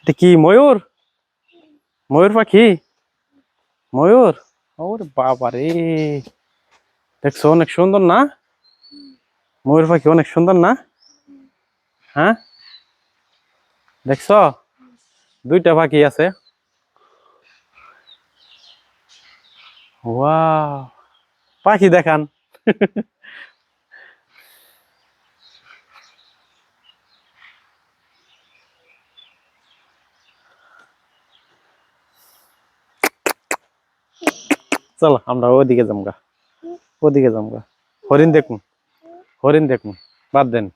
এটা কি ময়ূর? ময়ূর পাখি? ময়ূর? ওরে বাবা রে, দেখছো অনেক সুন্দর না? ময়ূর পাখি অনেক সুন্দর না? হ্যাঁ, দেখছো দুইটা পাখি আছে। ওয়াও, পাখি দেখান। চলো আমরা ওদিকে যামগা, ওদিকে যামগা। হরিণ দেখুন, হরিণ দেখুন, বাদ দেন।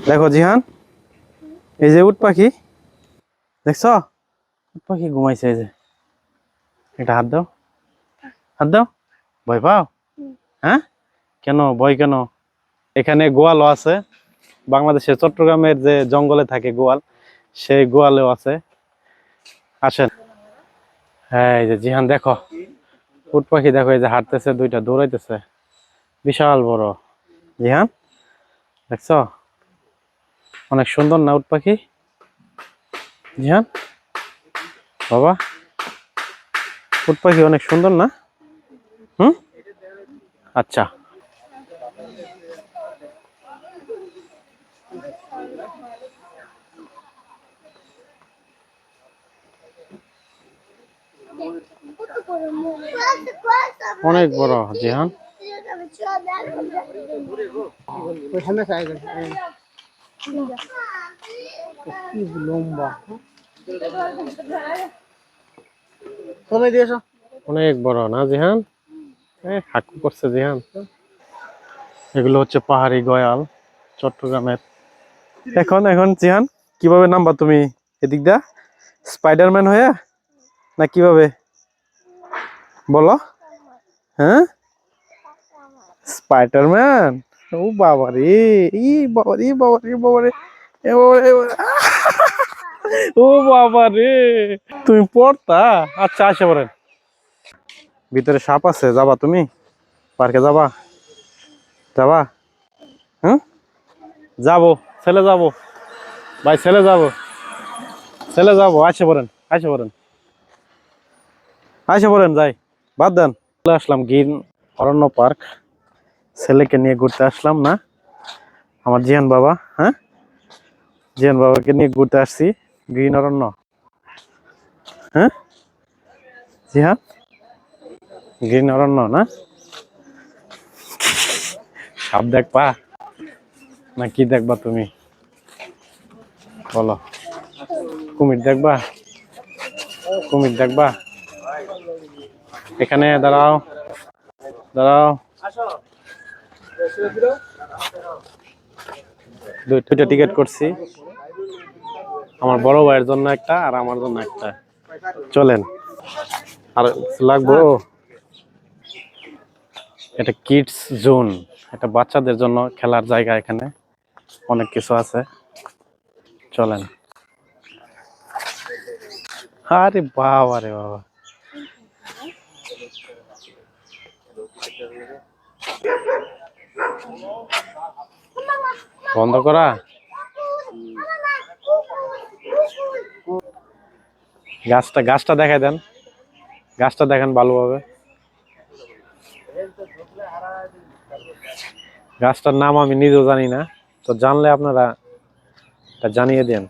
দেখো জিহান, এই যে উট পাখি, দেখছো? উট পাখি ঘুমাইছে, এই যে একটা হাত দাও, হাত দাও। ভয় পাও? হ্যাঁ, কেন ভয় কেন? এখানে গোয়ালও আছে, বাংলাদেশের চট্টগ্রামের যে জঙ্গলে থাকে গোয়াল, সেই গোয়ালেও আছে। আসেন। হ্যাঁ, এই যে জিহান দেখো, উট পাখি দেখো, এই যে হাঁটতেছে, দুইটা দৌড়াইতেছে, বিশাল বড়। জিহান দেখছো, অনেক সুন্দর না উট পাখি? জিহান বাবা, উট পাখি অনেক সুন্দর না? হুম, আচ্ছা। অনেক বড় জিহান। অনেক বড় না জিহান? হাকু করছে জিহান। এগুলো হচ্ছে পাহাড়ি গয়াল চট্টগ্রামের। এখন এখন জিহান কিভাবে নামবা তুমি এদিক দা? স্পাইডারম্যান হয়ে না কিভাবে বলো? হ্যাঁ, স্পাইডারম্যান। ও বাবা রে, ই বাবা রে, বাবা রে, বাবা রে, এ বাবা রে, বাবা রে। ও বাবা রে, তুমি পড়তা? আচ্ছা আসে পড়েন। ভিতরে সাপ আছে, যাবা তুমি? পার্কে যাবা? যাবা? হুম, যাবো, ছেলে যাবো, ভাই ছেলে যাবো, ছেলে যাবো, আসে পড়েন, আসে পড়েন, আসে পড়েন, যাই, বাদ দেন। চলে আসলাম গ্রিন অরণ্য পার্ক, ছেলেকে নিয়ে ঘুরতে আসলাম না, আমার জিয়ান বাবা। হ্যাঁ, জিয়ান বাবাকে নিয়ে ঘুরতে আসছি গ্রিন অরণ্য। হ্যাঁ জিহান, গ্রিন অরণ্য না? সাপ দেখবা না কি দেখবা তুমি বলো? কুমির দেখবা? কুমির দেখবা? এখানে দাঁড়াও, দাঁড়াও। দুইটা টিকিট করছি, আমার বড় ভাইয়ের জন্য একটা আর আমার জন্য একটা। চলেন। আর লাগবো, এটা কিডস জোন, এটা বাচ্চাদের জন্য খেলার জায়গা, এখানে অনেক কিছু আছে। চলেন। আরে বাবা রে বাবা, বন্ধ করা। গাছটা গাছটা দেখাই দেন, গাছটা দেখেন ভালোভাবে। গাছটার নাম আমি নিজেও জানি না, তো জানলে আপনারা এটা জানিয়ে দেন।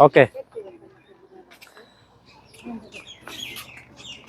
ওকে।